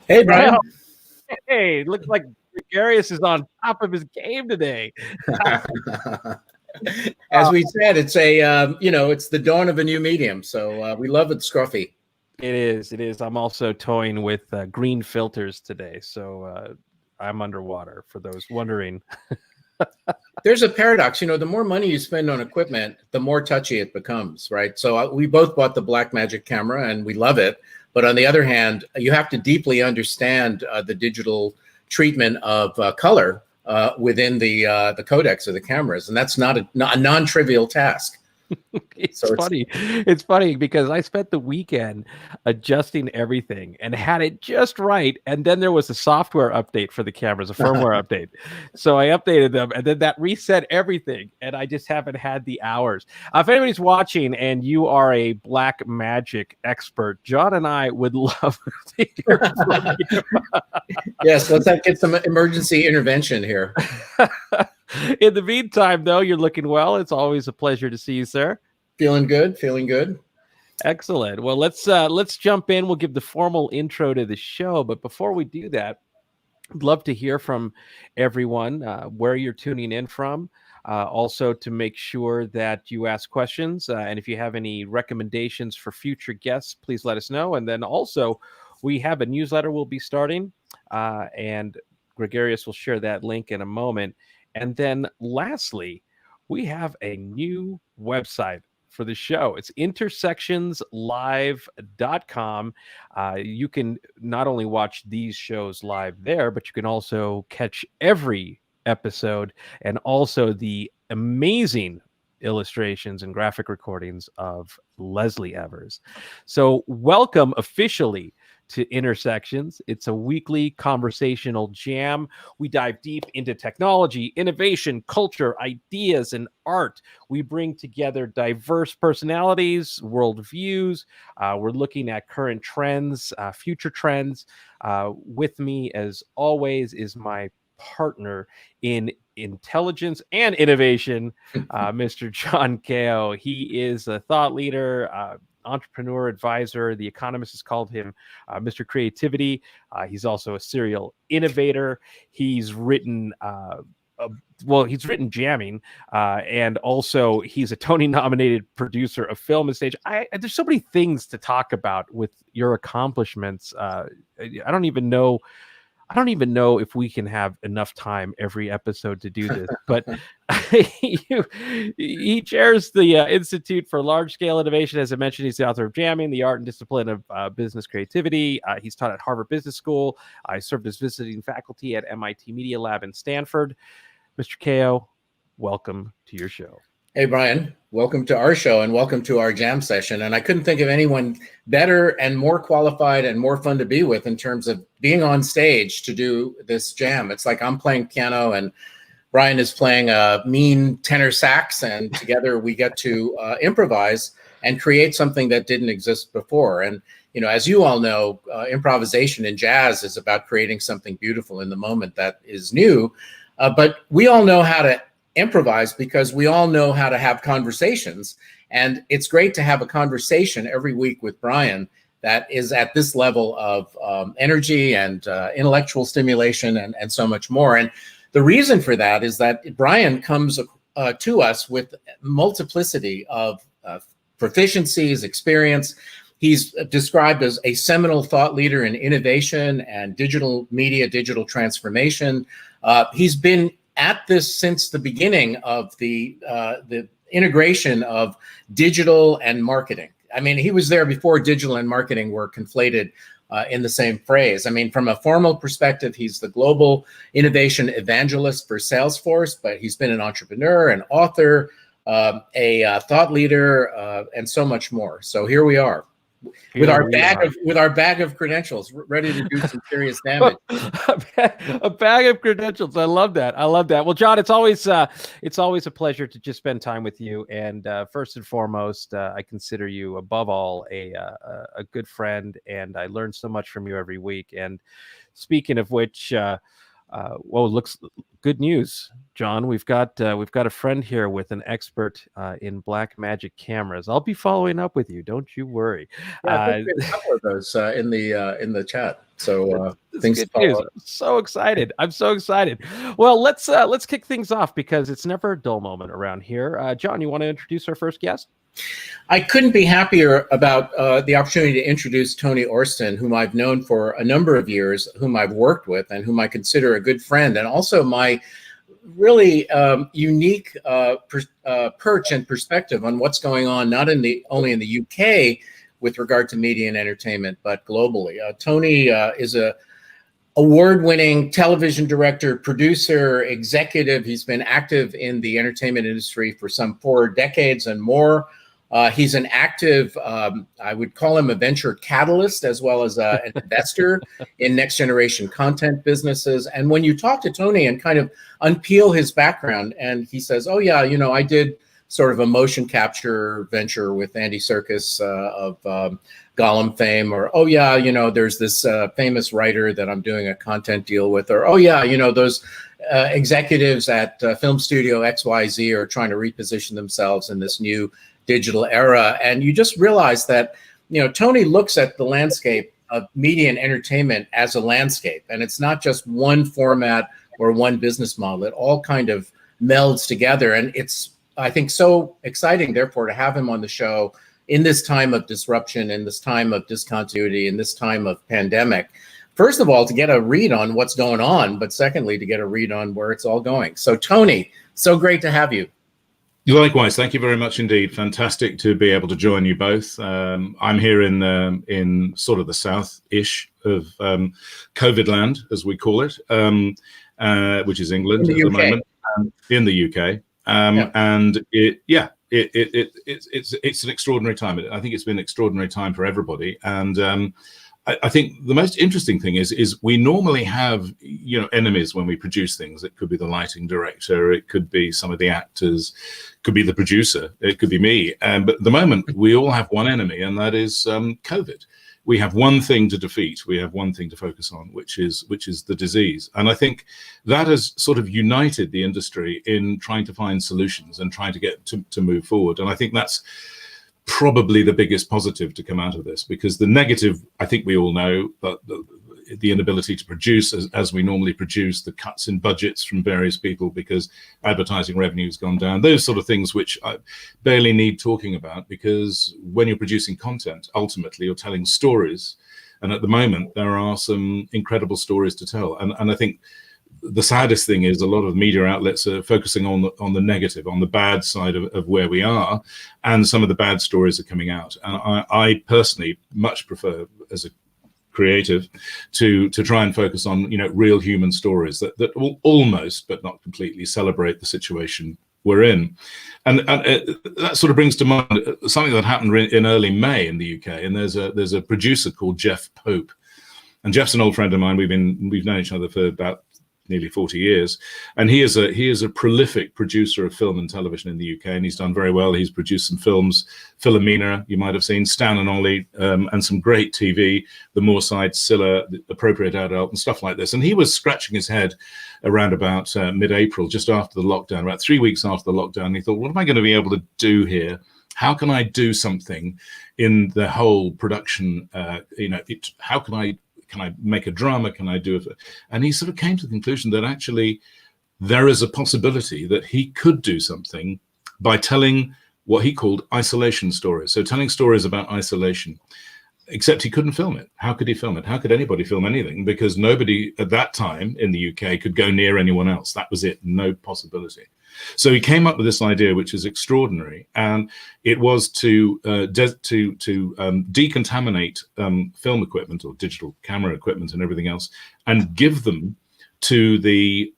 Hey, Brian. Well, hey, looks like Gregarious is on top of his game today. As we said, it's it's the dawn of a new medium. So we love it, Scruffy. It is. It is. I'm also toying with green filters today, so I'm underwater. For those wondering, There's a paradox. The more money you spend on equipment, the more touchy it becomes, right? So we both bought the Blackmagic camera and we love it. But on the other hand, you have to deeply understand the digital treatment of color within the codecs of the cameras, and that's not a non-trivial task. it's funny. It's funny because I spent the weekend adjusting everything and had it just right, and then there was a software update for the cameras, a firmware update. So I updated them, and then that reset everything, and I just haven't had the hours. If anybody's watching and you are a Blackmagic expert, John and I would love to hear from you. Yes, let's get some emergency intervention here. In the meantime, though, you're looking well. It's always a pleasure to see you, sir. Feeling good, feeling good. Excellent. Well, let's jump in. We'll give the formal intro to the show, but before we do that, I'd love to hear from everyone where you're tuning in from. Also, to make sure that you ask questions, and if you have any recommendations for future guests, please let us know. And then also, we have a newsletter we'll be starting, and Gregarious will share that link in a moment. And then lastly, we have a new website for the show. It's intersectionslive.com. You can not only watch these shows live there, but you can also catch every episode and also the amazing illustrations and graphic recordings of Leslie Evers. So welcome officially to Intersections. It's a weekly conversational jam. We dive deep into technology, innovation, culture, ideas, and art. We bring together diverse personalities, worldviews. We're looking at current trends, future trends. With me, as always, is my partner in intelligence and innovation, Mr. John Kao. He is a thought leader, entrepreneur, advisor. The Economist has called him Mr. Creativity. He's also a serial innovator. He's written he's written Jamming, and also he's a Tony-nominated producer of film and stage. There's so many things to talk about with your accomplishments. I don't even know if we can have enough time every episode to do this, but he chairs the Institute for Large-Scale Innovation. As I mentioned, he's the author of Jamming, the Art and Discipline of Business Creativity. He's taught at Harvard Business School. I served as visiting faculty at MIT Media Lab in Stanford. Mr. Kao, welcome to your show. Hey, Brian, welcome to our show and welcome to our jam session. And I couldn't think of anyone better and more qualified and more fun to be with in terms of being on stage to do this jam. It's like I'm playing piano and Brian is playing a mean tenor sax, and together we get to improvise and create something that didn't exist before. And, as you all know, improvisation in jazz is about creating something beautiful in the moment that is new. But we all know how to improvise because we all know how to have conversations, and it's great to have a conversation every week with Brian that is at this level of energy and intellectual stimulation and so much more. And the reason for that is that Brian comes to us with multiplicity of proficiencies, experience. He's described as a seminal thought leader in innovation and digital media, digital transformation. He's been at this since the beginning of the integration of digital and marketing. I mean, he was there before digital and marketing were conflated in the same phrase. I mean, from a formal perspective, he's the global innovation evangelist for Salesforce, but he's been an entrepreneur, an author, a thought leader, and so much more. So here we are. With our bag of credentials, ready to do some serious damage. A bag of credentials. I love that. Well, John, it's always a pleasure to just spend time with you. And first and foremost, I consider you above all a good friend, and I learn so much from you every week. And speaking of which, Well, looks good news, John. We've got a friend here with an expert in black magic cameras. I'll be following up with you. Don't you worry. Yeah, I think we have a couple of those in the chat. So It's things to good follow news. up. I'm so excited. I'm so excited. Well, let's kick things off because it's never a dull moment around here. John, you want to introduce our first guest? I couldn't be happier about the opportunity to introduce Tony Orsten, whom I've known for a number of years, whom I've worked with, and whom I consider a good friend, and also my really unique perch and perspective on what's going on, not only in the UK with regard to media and entertainment, but globally. Tony is a award-winning television director, producer, executive. He's been active in the entertainment industry for some 4 decades and more. He's an active, I would call him a venture catalyst, as well as an investor in next generation content businesses. And when you talk to Tony and kind of unpeel his background, and he says, oh yeah, I did sort of a motion capture venture with Andy Serkis of Gollum fame, or, oh yeah, there's this famous writer that I'm doing a content deal with, or, oh yeah, those executives at film studio XYZ are trying to reposition themselves in this new digital era. And you just realize that, Tony looks at the landscape of media and entertainment as a landscape. And it's not just one format or one business model. It all kind of melds together. And it's, I think, so exciting, therefore, to have him on the show in this time of disruption, in this time of discontinuity, in this time of pandemic. First of all, to get a read on what's going on, but secondly, to get a read on where it's all going. So, Tony, so great to have you. Likewise, thank you very much indeed. Fantastic to be able to join you both. I'm here in sort of the south-ish of COVID land, as we call it, which is England at the moment, in the UK. And it's an extraordinary time. I think it's been an extraordinary time for everybody. And I think the most interesting thing is we normally have, enemies when we produce things. It could be the lighting director, it could be some of the actors, could be the producer, it could be me. But at the moment, we all have one enemy, and that is COVID. We have one thing to defeat. We have one thing to focus on, which is the disease. And I think that has sort of united the industry in trying to find solutions and trying to get to move forward. And I think that's probably the biggest positive to come out of this, because the negative, I think we all know, that the inability to produce as we normally produce, the cuts in budgets from various people because advertising revenue has gone down, those sort of things which I barely need talking about, because when you're producing content, ultimately you're telling stories. And at the moment, there are some incredible stories to tell. And I think the saddest thing is a lot of media outlets are focusing on the negative, on the bad side of where we are, and some of the bad stories are coming out. And I personally much prefer, as a creative, to try and focus on real human stories that will almost, but not completely, celebrate the situation we're in. And that sort of brings to mind something that happened in early May in the UK. And there's a producer called Jeff Pope, and Jeff's an old friend of mine. We've known each other for about nearly 40 years, and he is a prolific producer of film and television in the UK, and he's done very well. He's produced some films, Philomena, you might have seen, Stan and Ollie, and some great TV, The Moorside, Scylla, The Appropriate Adult, and stuff like this. And he was scratching his head around about mid-April, just after the lockdown, about 3 weeks after the lockdown. He thought, what am I going to be able to do here? How can I do something in the whole production? How can I make a drama? Can I do it? And he sort of came to the conclusion that actually there is a possibility that he could do something by telling what he called isolation stories. So telling stories about isolation, except he couldn't film it. How could he film it? How could anybody film anything? Because nobody at that time in the UK could go near anyone else. That was it. No possibility. So he came up with this idea, which is extraordinary, and it was to decontaminate film equipment or digital camera equipment and everything else, and give them to the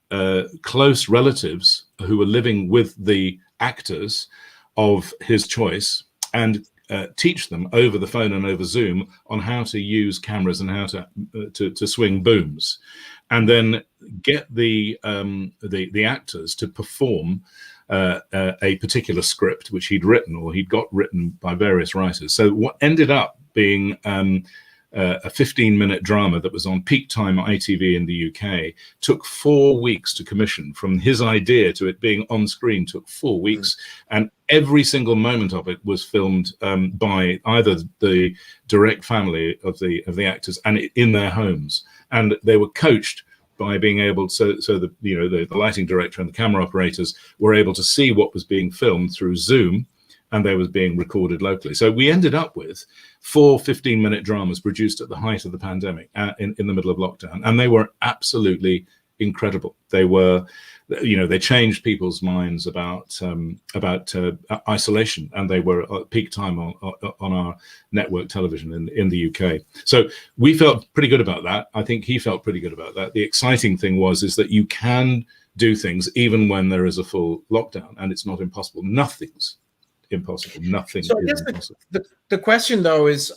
close relatives who were living with the actors of his choice, and teach them over the phone and over Zoom on how to use cameras and how to swing booms, and then get the actors to perform a particular script which he'd written or he'd got written by various writers. So what ended up being a 15-minute drama that was on peak time ITV in the UK, took 4 weeks to commission. From his idea to it being on screen took 4 weeks, and every single moment of it was filmed by either the direct family of the actors and in their homes, and they were coached by being able to, so the lighting director and the camera operators were able to see what was being filmed through Zoom, and they was being recorded locally. So we ended up with 4 15-minute dramas produced at the height of the pandemic in the middle of lockdown, and they were absolutely incredible. They were, they changed people's minds about isolation, and they were at peak time on our network television in the UK. So we felt pretty good about that. I think he felt pretty good about that. The exciting thing is that you can do things even when there is a full lockdown, and it's not impossible. Nothing's impossible. Nothing so is impossible. The question, though, is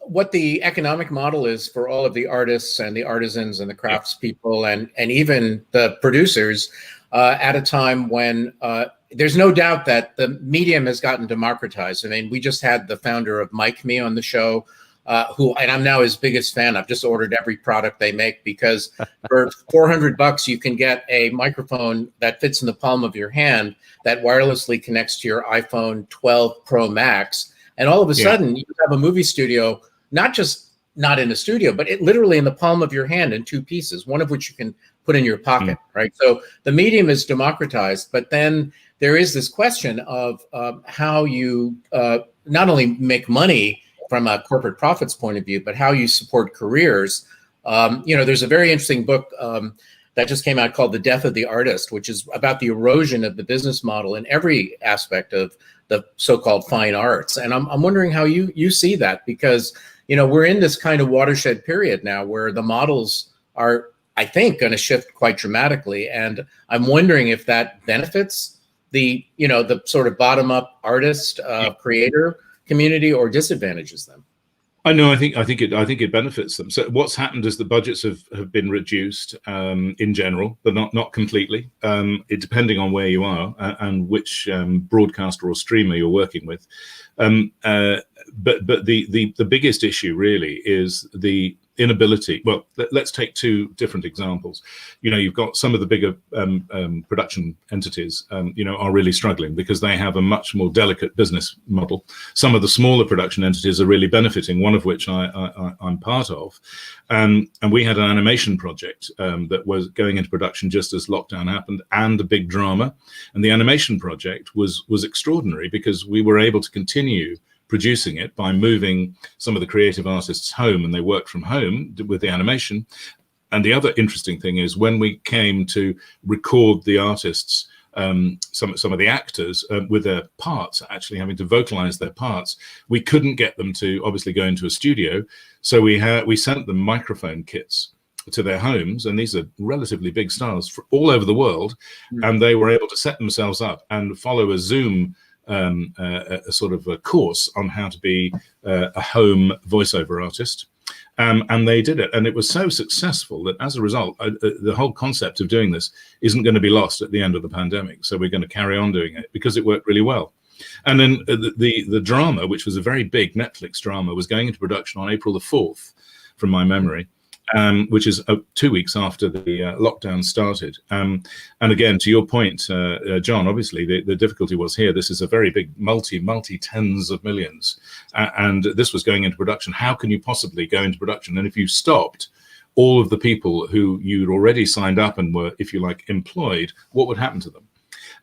what the economic model is for all of the artists and the artisans and the craftspeople and even the producers at a time when there's no doubt that the medium has gotten democratized. I mean, we just had the founder of MicMe on the show, and I'm now his biggest fan. I've just ordered every product they make, because for $400 you can get a microphone that fits in the palm of your hand that wirelessly connects to your iPhone 12 Pro Max, and all of a sudden you have a movie studio, not in a studio, but literally in the palm of your hand in 2 pieces, one of which you can put in your pocket, right? So the medium is democratized, but then there is this question of how you not only make money from a corporate profits point of view, but how you support careers. There's a very interesting book that just came out called The Death of the Artist, which is about the erosion of the business model in every aspect of the so-called fine arts. And I'm wondering how you see that, because we're in this kind of watershed period now where the models are, I think, going to shift quite dramatically. And I'm wondering if that benefits the sort of bottom-up artist creator community, or disadvantages them. I know. I think it benefits them. So what's happened is the budgets have been reduced in general, but not completely. Depending on where you are and which broadcaster or streamer you're working with. But the biggest issue really is the inability. Well, let's take 2 different examples. You've got some of the bigger production entities, are really struggling because they have a much more delicate business model. Some of the smaller production entities are really benefiting, one of which I'm part of. And we had an animation project that was going into production just as lockdown happened, and a big drama. And the animation project was extraordinary because we were able to continue producing it by moving some of the creative artists home, and they worked from home with the animation. And the other interesting thing is when we came to record the artists, some of the actors with their parts, actually having to vocalize their parts, we couldn't get them to obviously go into a studio. So we sent them microphone kits to their homes, and these are relatively big stars all over the world, and they were able to set themselves up and follow a Zoom a sort of a course on how to be a home voiceover artist, and they did it, and it was so successful that as a result the whole concept of doing this isn't going to be lost at the end of the pandemic. So we're going to carry on doing it because it worked really well. And then the drama, which was a very big Netflix drama, was going into production on April the 4th from my memory, which is 2 weeks after the lockdown started. And again, to your point, John, obviously the difficulty was here, this is a very big multi tens of millions, and this was going into production. How can you possibly go into production? And if you stopped all of the people who you'd already signed up and were, if you like, employed, what would happen to them?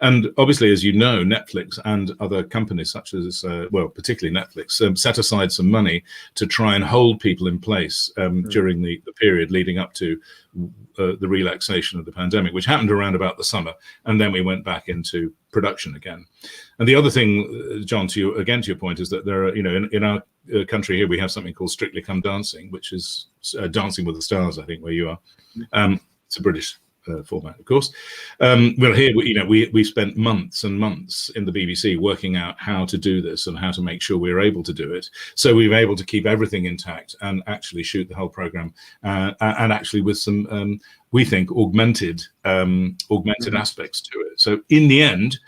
And obviously, as you know, Netflix and other companies such as, particularly Netflix, set aside some money to try and hold people in place during the period leading up to the relaxation of the pandemic, which happened around about the summer. And then we went back into production again. And the other thing, John, to your point, is that there are, in our country here, we have something called Strictly Come Dancing, which is Dancing with the Stars, I think, where you are. It's a British format, of course. Well, here we spent months and months in the BBC working out how to do this and how to make sure we were able to do it. So we were able to keep everything intact and actually shoot the whole program, and actually with some we think augmented aspects to it. So in the end,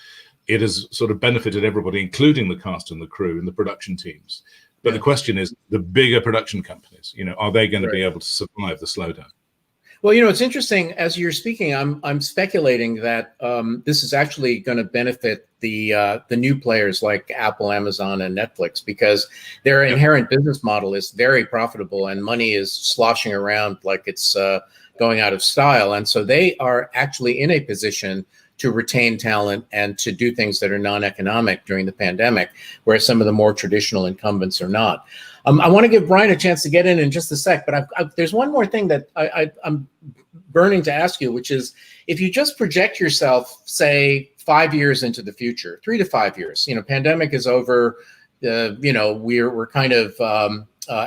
it has sort of benefited everybody, including the cast and the crew and the production teams. But the question is, the bigger production companies, are they going to be Right. able to survive the slowdown? Well, it's interesting. As you're speaking, I'm speculating that this is actually going to benefit the new players like Apple, Amazon, and Netflix, because their inherent business model is very profitable and money is sloshing around like it's going out of style, and so they are actually in a position to retain talent and to do things that are non-economic during the pandemic, whereas some of the more traditional incumbents are not. I want to give Brian a chance to get in just a sec, but there's one more thing that I'm burning to ask you, which is, if you just project yourself, say, 5 years into the future, 3 to 5 years, pandemic is over, we're kind of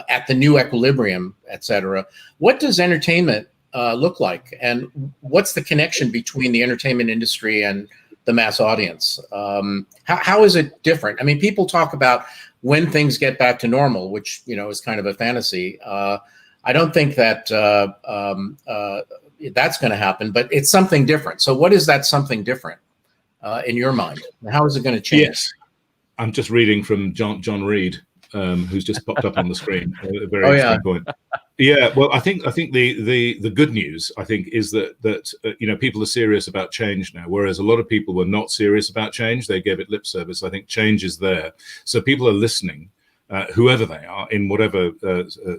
at the new equilibrium, et cetera. What does entertainment look like, and what's the connection between the entertainment industry and the mass audience? How is it different? I mean, people talk about when things get back to normal, which is kind of a fantasy. I don't think that that's going to happen, but it's something different. So what is that something different in your mind? How is it going to change? Yes, I'm just reading from John Reed, who's just popped up on the screen. A very interesting point. Yeah, well, I think the good news, I think, is that people are serious about change now, whereas a lot of people were not serious about change. They gave it lip service. I think change is there, so people are listening, whoever they are, in whatever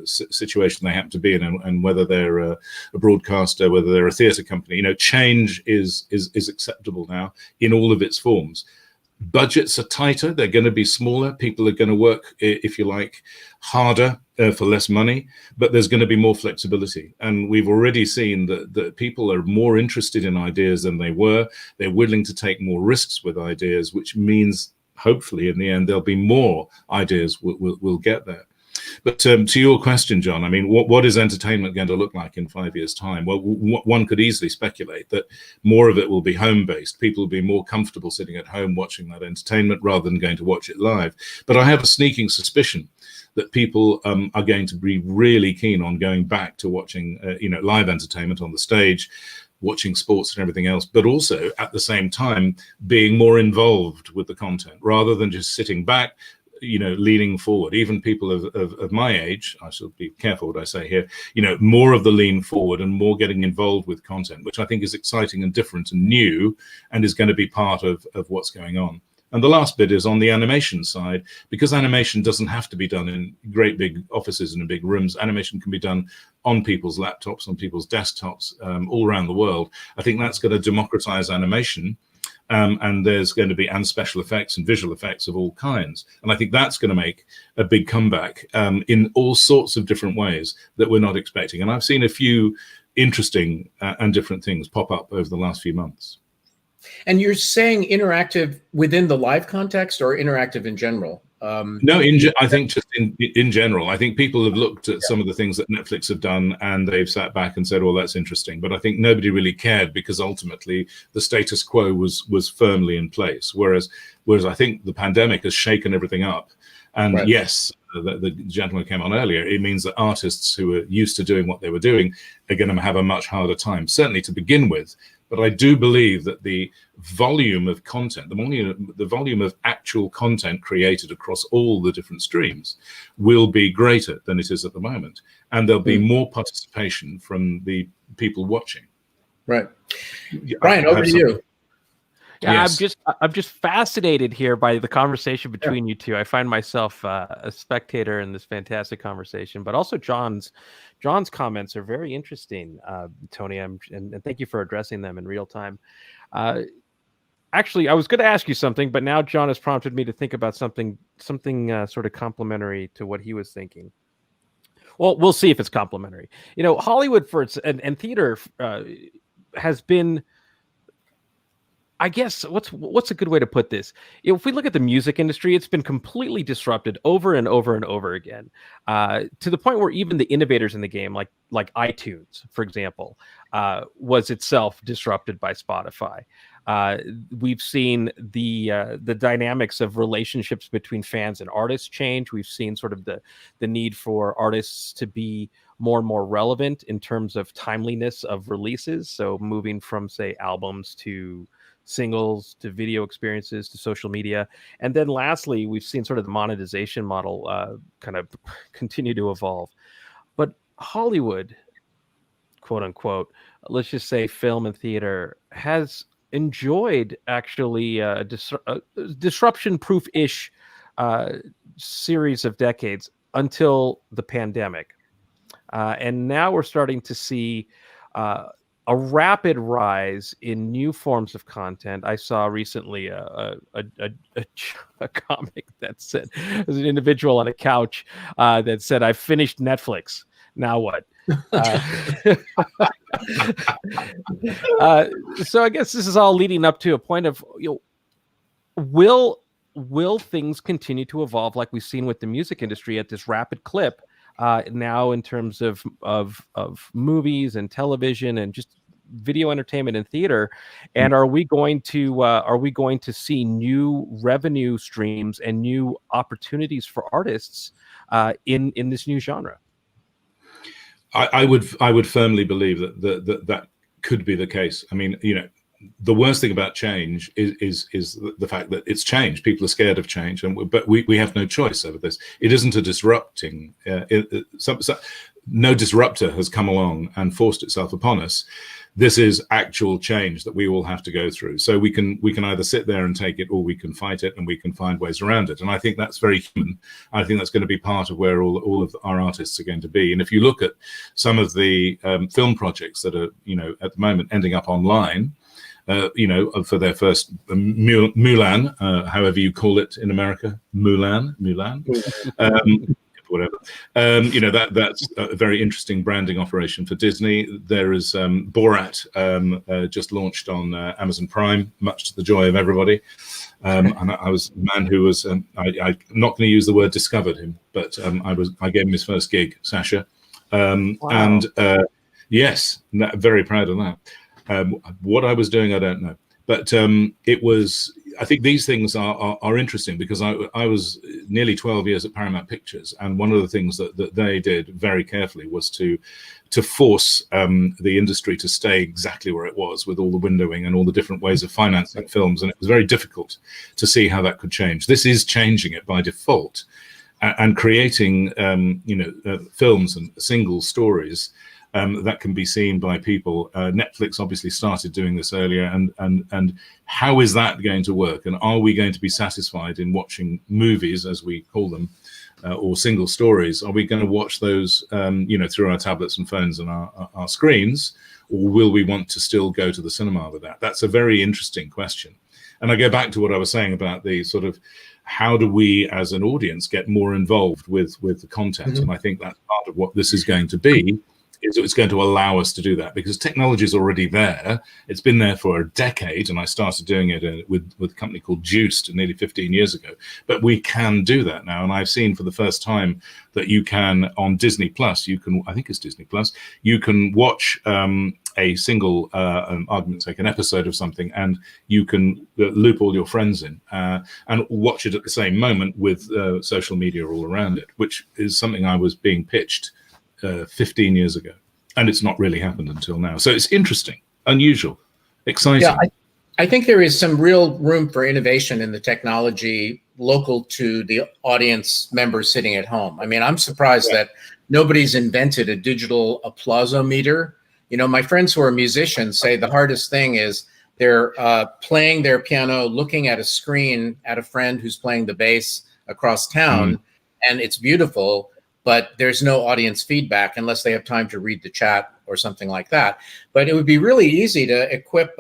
situation they happen to be in, and whether they're a broadcaster, whether they're a theatre company. Change is acceptable now in all of its forms. Budgets are tighter, they're going to be smaller, people are going to work, if you like, harder for less money, but there's going to be more flexibility. And we've already seen that people are more interested in ideas than they were. They're willing to take more risks with ideas, which means hopefully in the end there'll be more ideas we'll get there. But to your question, John, I mean, what is entertainment going to look like in 5 years' time? Well, one could easily speculate that more of it will be home-based. People will be more comfortable sitting at home watching that entertainment rather than going to watch it live. But I have a sneaking suspicion that people are going to be really keen on going back to watching, live entertainment on the stage, watching sports and everything else, but also at the same time being more involved with the content rather than just sitting back, leaning forward. Even people of my age, I should be careful what I say here, more of the lean forward and more getting involved with content, which I think is exciting and different and new, and is going to be part of what's going on. And the last bit is on the animation side, because animation doesn't have to be done in great big offices and in big rooms. Animation can be done on people's laptops, on people's desktops, all around the world. I think that's going to democratize animation. And there's going to be special effects and visual effects of all kinds. And I think that's going to make a big comeback in all sorts of different ways that we're not expecting. And I've seen a few interesting and different things pop up over the last few months. And you're saying interactive within the live context or interactive in general? No, I think just in general. I think people have looked at some of the things that Netflix have done and they've sat back and said, well, that's interesting. But I think nobody really cared because ultimately the status quo was firmly in place. Whereas I think the pandemic has shaken everything up. And yes, the gentleman who came on earlier, it means that artists who are used to doing what they were doing are going to have a much harder time, certainly to begin with. But I do believe that the volume of content, the volume of actual content created across all the different streams will be greater than it is at the moment. And there'll be more participation from the people watching. Right. Brian, over to you. Yeah, yes. I'm just fascinated here by the conversation between you two. I find myself a spectator in this fantastic conversation, but also John's comments are very interesting, Tony. And thank you for addressing them in real time. Actually, I was going to ask you something, but now John has prompted me to think about something sort of complementary to what he was thinking. Well, we'll see if it's complementary. Hollywood and theater has been, I guess, what's a good way to put this? If we look at the music industry, it's been completely disrupted over and over and over again, to the point where even the innovators in the game, like iTunes, for example, was itself disrupted by Spotify. We've seen the dynamics of relationships between fans and artists change. We've seen sort of the need for artists to be more and more relevant in terms of timeliness of releases. So moving from, say, albums to singles to video experiences to social media. And then lastly, we've seen sort of the monetization model kind of continue to evolve. But Hollywood, quote unquote, let's just say film and theater, has enjoyed actually a disruption-proof-ish series of decades until the pandemic. And now we're starting to see a rapid rise in new forms of content. I saw recently a comic that said, there's an individual on a couch that said, "I finished Netflix. Now what?" So I guess this is all leading up to a point of, will things continue to evolve like we've seen with the music industry at this rapid clip now in terms of movies and television and just video entertainment and theater? And are we going to see new revenue streams and new opportunities for artists in this new genre? I would firmly believe that could be the case. I mean, the worst thing about change is the fact that it's change. People are scared of change, but we have no choice over this. It isn't a disrupting. No disruptor has come along and forced itself upon us. This is actual change that we all have to go through. So we can either sit there and take it, or we can fight it, and we can find ways around it. And I think that's very human. I think that's going to be part of where all of our artists are going to be. And if you look at some of the film projects that are at the moment ending up online, for their first Mulan, however you call it in America, Mulan, whatever. That's a very interesting branding operation for Disney. There is Borat, just launched on Amazon Prime, much to the joy of everybody. And I was a man who was, I'm not going to use the word discovered him, but I gave him his first gig, Sasha. Wow. And yes, very proud of that. What I was doing, I don't know, but it was. I think these things are interesting because I was nearly 12 years at Paramount Pictures, and one of the things that they did very carefully was to force the industry to stay exactly where it was, with all the windowing and all the different ways of financing films, and it was very difficult to see how that could change. This is changing it by default, and creating films and single stories that can be seen by people. Netflix obviously started doing this earlier, and how is that going to work? And are we going to be satisfied in watching movies, as we call them, or single stories? Are we going to watch those, through our tablets and phones and our screens, or will we want to still go to the cinema with that? That's a very interesting question. And I go back to what I was saying about the sort of, how do we as an audience get more involved with the content? Mm-hmm. And I think that's part of what this is going to be. It's going to allow us to do that because technology is already there. It's been there for a decade, and I started doing it with a company called Juiced nearly 15 years ago. But we can do that now, and I've seen for the first time that you can, on Disney Plus, I think it's Disney Plus, you can watch a single, argument's sake, an episode of something, and you can loop all your friends in and watch it at the same moment with social media all around it, which is something I was being pitched 15 years ago, and it's not really happened until now. So it's interesting, unusual, exciting. Yeah, I think there is some real room for innovation in the technology local to the audience members sitting at home. I mean, I'm surprised that nobody's invented a digital applausometer. My friends who are musicians say the hardest thing is they're playing their piano, looking at a screen at a friend who's playing the bass across town, and it's beautiful, but there's no audience feedback unless they have time to read the chat or something like that. But it would be really easy to equip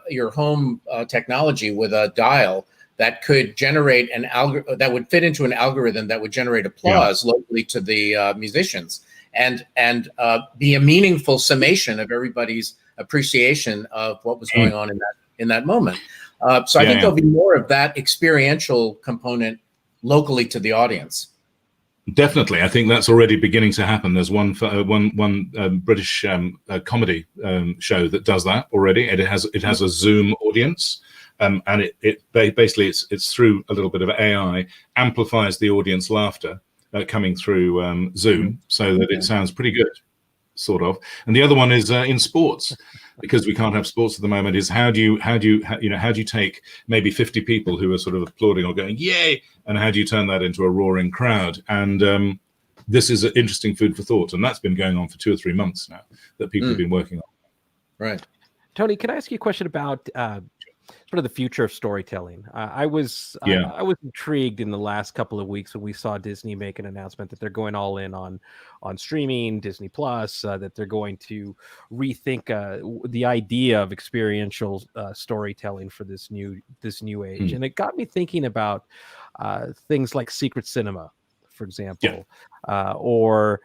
your home technology with a dial that could generate that would fit into an algorithm that would generate applause locally to the musicians, and be a meaningful summation of everybody's appreciation of what was going on in that moment. So I think there'll be more of that experiential component locally to the audience. Definitely, I think that's already beginning to happen. There's one British comedy show that does that already. It has a Zoom audience, and it basically it's through a little bit of AI amplifies the audience laughter coming through Zoom, so that it sounds pretty good. sort of. And the other one is in sports, because we can't have sports at the moment, is how do you take maybe 50 people who are sort of applauding or going yay, and how do you turn that into a roaring crowd? And this is an interesting food for thought, and that's been going on for 2 or 3 months now that people have been working on. Right. Tony, can I ask you a question about sort of the future of storytelling? I was intrigued in the last couple of weeks when we saw Disney make an announcement that they're going all in on streaming, Disney Plus, that they're going to rethink the idea of experiential storytelling for this new age, and it got me thinking about things like secret cinema, for example, or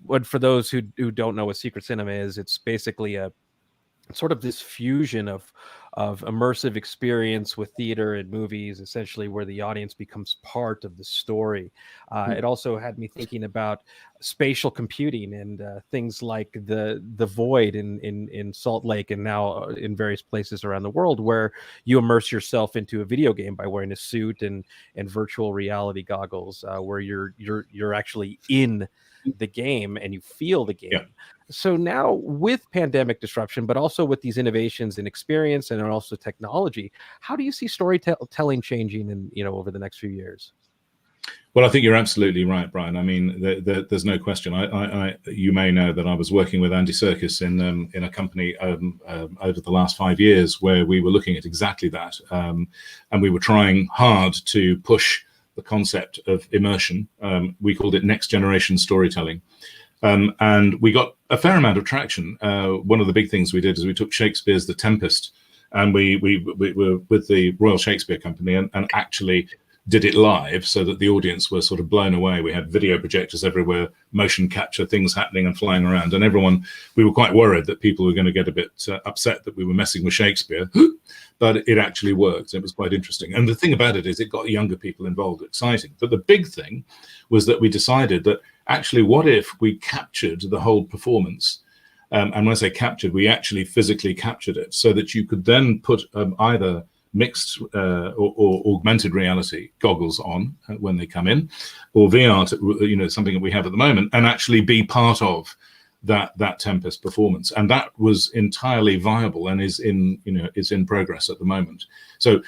what, for those who don't know what secret cinema is, it's basically a sort of this fusion of immersive experience with theater and movies, essentially, where the audience becomes part of the story. It also had me thinking about spatial computing and things like the Void in Salt Lake, and now in various places around the world, where you immerse yourself into a video game by wearing a suit and virtual reality goggles, where you're actually in the game and you feel the game. So now, with pandemic disruption, but also with these innovations in experience and also technology, how do you see storytelling changing over the next few years? Well, I think you're absolutely right, Brian. I mean, there's no question. You may know that I was working with Andy Serkis in a company over the last 5 years, where we were looking at exactly that, and we were trying hard to push the concept of immersion. We called it next generation storytelling. And we got a fair amount of traction. One of the big things we did is we took Shakespeare's The Tempest, and we were with the Royal Shakespeare Company and actually did it live, so that the audience were sort of blown away. We had video projectors everywhere, motion capture, things happening and flying around. And we were quite worried that people were going to get a bit upset that we were messing with Shakespeare, but it actually worked. It was quite interesting. And the thing about it is it got younger people involved, exciting. But the big thing was that we decided that actually, what if we captured the whole performance? And when I say captured, we actually physically captured it, so that you could then put either mixed or augmented reality goggles on when they come in, or VR, something that we have at the moment, and actually be part of that Tempest performance. And that was entirely viable and is in progress at the moment. So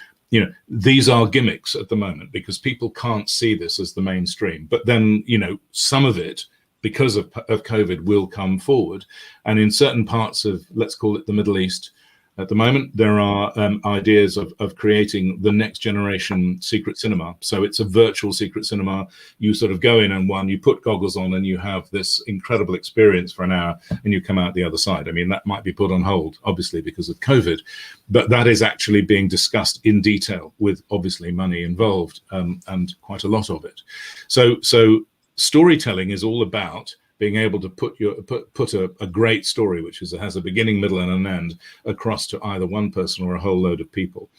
these are gimmicks at the moment, because people can't see this as the mainstream. But then some of it, because of COVID, will come forward. And in certain parts of, let's call it, the Middle East, at the moment, there are ideas of creating the next generation secret cinema. So it's a virtual secret cinema. You sort of go in and you put goggles on, and you have this incredible experience for an hour, and you come out the other side. I mean, that might be put on hold, obviously, because of COVID, but that is actually being discussed in detail, with obviously money involved, and quite a lot of it. So storytelling is all about being able to put a great story, which has a beginning, middle, and an end, across to either one person or a whole load of people.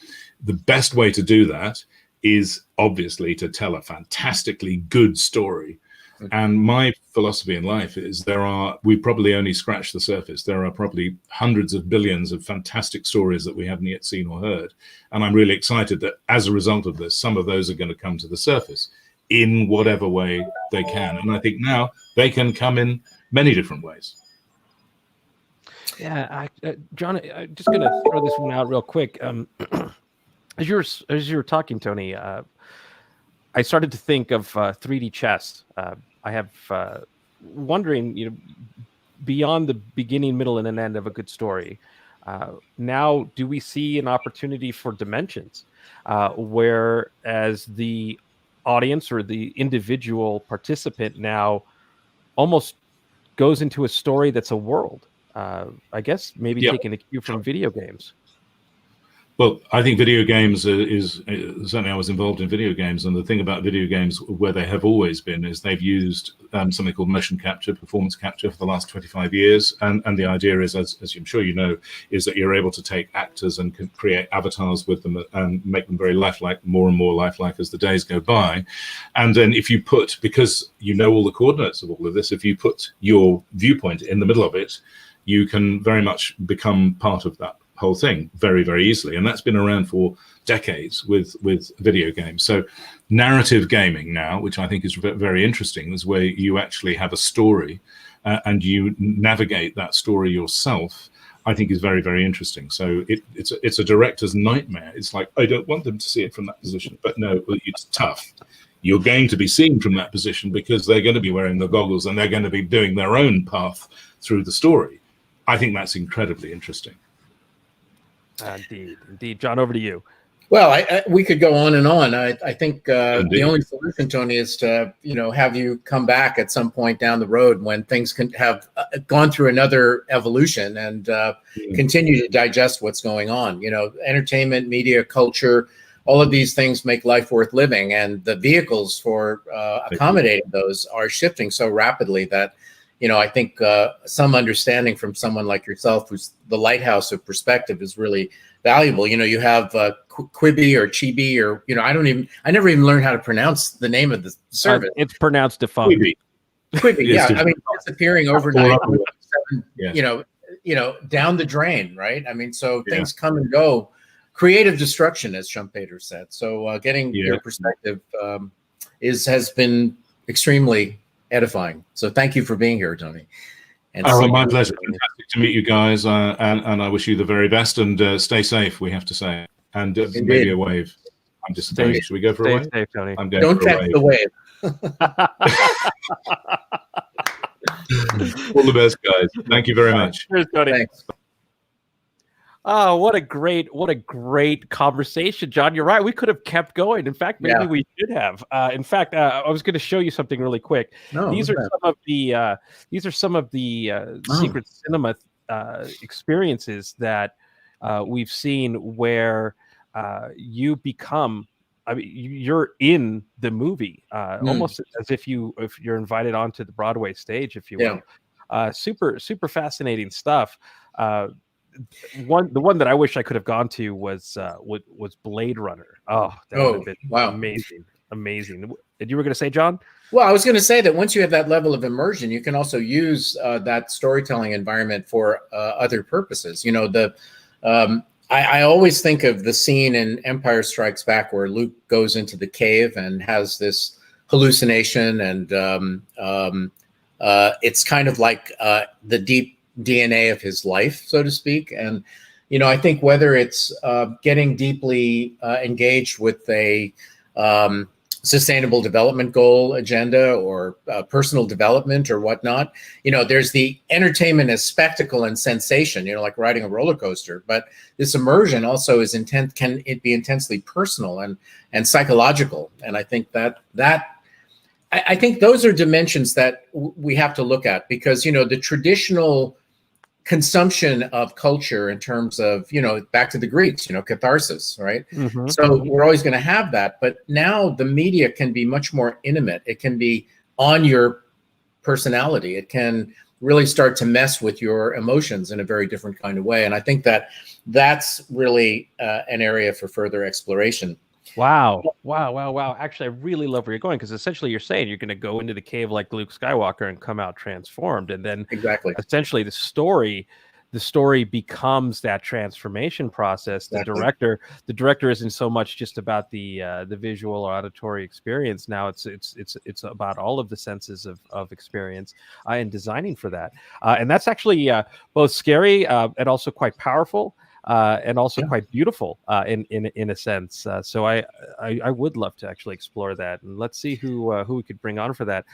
The best way to do that is obviously to tell a fantastically good story. And my philosophy in life is we probably only scratched the surface. There are probably hundreds of billions of fantastic stories that we haven't yet seen or heard. And I'm really excited that as a result of this, some of those are going to come to the surface in whatever way they can. And I think now they can come in many different ways. Yeah, John, I'm just going to throw this one out real quick. As you were talking, Tony, I started to think of 3D chess. I have wondering, beyond the beginning, middle, and an end of a good story, now do we see an opportunity for dimensions, whereas the audience or the individual participant now almost goes into a story that's a world? I guess maybe taking a cue from video games. Well, I think video games is certainly, I was involved in video games, and the thing about video games, where they have always been, is they've used something called motion capture, performance capture, for the last 25 years. And the idea is, as I'm sure you know, is that you're able to take actors and create avatars with them and make them very lifelike, more and more lifelike as the days go by. And then if you put, because you know all the coordinates of all of this, if you put your viewpoint in the middle of it, you can very much become part of that whole thing very, very easily. And that's been around for decades with video games. So narrative gaming now, which I think is very interesting, is where you actually have a story and you navigate that story yourself, I think is very, very interesting. So it's a director's nightmare. It's like, I don't want them to see it from that position, but no, it's tough. You're going to be seen from that position because they're going to be wearing the goggles and they're going to be doing their own path through the story. I think that's incredibly interesting. Indeed. John, over to you. Well, we could go on and on. I think the only solution, Tony, is to have you come back at some point down the road when things can have gone through another evolution and continue to digest what's going on. Entertainment, media, culture, all of these things make life worth living, and the vehicles for accommodating those are shifting so rapidly that I think some understanding from someone like yourself, who's the lighthouse of perspective, is really valuable. You have Quibi or Chibi, or I never even learned how to pronounce the name of the service. It's pronounced defunct. Quibi, yeah. I mean, disappearing overnight. Down the drain, right? I mean, so things come and go. Creative destruction, as Schumpeter said. So getting your perspective has been extremely edifying. So thank you for being here, Tony. And my pleasure. Fantastic to meet you guys, and I wish you the very best, and stay safe, we have to say. And maybe a wave. I'm disappointed. Should we go for a wave? Stay safe, Tony. I'm going Don't for a catch the wave. All the best, guys. Thank you very much. Cheers, Tony. Thanks. Oh, what a great conversation, John. You're right. We could have kept going. In fact, maybe we should have. In fact, I was going to show you something really quick. These are some of the secret cinema experiences that we've seen where you become. I mean, you're in the movie, almost as if you're invited onto the Broadway stage, if you will. Super fascinating stuff. The one that I wish I could have gone to was Blade Runner. Oh, that would have been amazing. You were going to say, John? Well, I was going to say that once you have that level of immersion, you can also use that storytelling environment for other purposes. I always think of the scene in Empire Strikes Back where Luke goes into the cave and has this hallucination, and it's kind of like the deep DNA of his life, so to speak. And I think whether it's getting deeply engaged with a sustainable development goal agenda or personal development or whatnot, there's the entertainment as spectacle and sensation, like riding a roller coaster. But this immersion also can it be intensely personal and psychological. And I think I think those are dimensions that we have to look at, because the traditional consumption of culture in terms of, back to the Greeks, catharsis, right? Mm-hmm. So we're always going to have that. But now the media can be much more intimate. It can be on your personality. It can really start to mess with your emotions in a very different kind of way. And I think that's really an area for further exploration. Wow. Actually, I really love where you're going, because essentially you're saying you're going to go into the cave like Luke Skywalker and come out transformed. And then essentially the story becomes that transformation process. The director isn't so much just about the visual or auditory experience. Now it's about all of the senses of experience and designing for that. And that's actually both scary and also quite powerful. And also quite beautiful in a sense. So I would love to actually explore that, and let's see who we could bring on for that.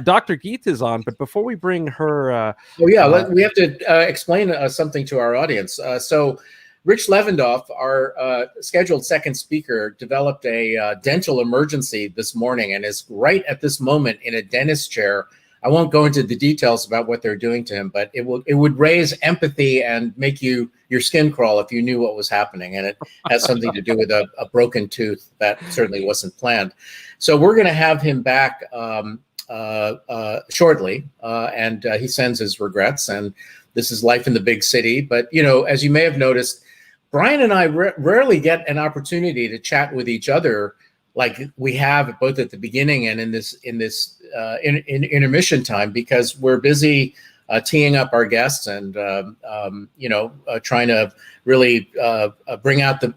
Dr. Geeta is on, but before we bring her, we have to explain something to our audience. So Rich Levendoff, our scheduled second speaker, developed a dental emergency this morning and is right at this moment in a dentist chair. I won't go into the details about what they're doing to him, but it would raise empathy and make your skin crawl if you knew what was happening. And it has something to do with a broken tooth that certainly wasn't planned. So we're going to have him back shortly, and he sends his regrets. And this is life in the big city. But as you may have noticed, Brian and I rarely get an opportunity to chat with each other like we have both at the beginning and in this intermission time, because we're busy teeing up our guests and trying to really bring out the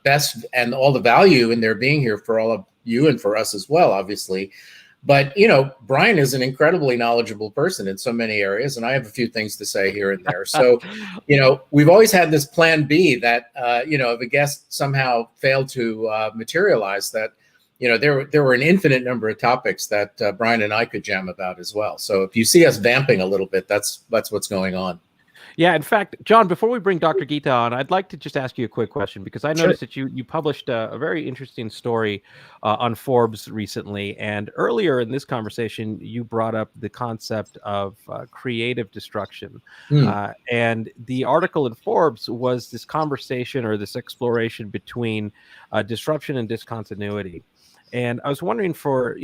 best and all the value in their being here for all of you and for us as well, obviously. But Brian is an incredibly knowledgeable person in so many areas, and I have a few things to say here and there. So, we've always had this plan B that if a guest somehow failed to materialize, that there were an infinite number of topics that Brian and I could jam about as well. So if you see us vamping a little bit, that's what's going on. Yeah, in fact, John, before we bring Dr. Geeta on, I'd like to just ask you a quick question, because I noticed that you published a very interesting story on Forbes recently. And earlier in this conversation, you brought up the concept of creative destruction. And the article in Forbes was this conversation or this exploration between disruption and discontinuity. And I was wondering,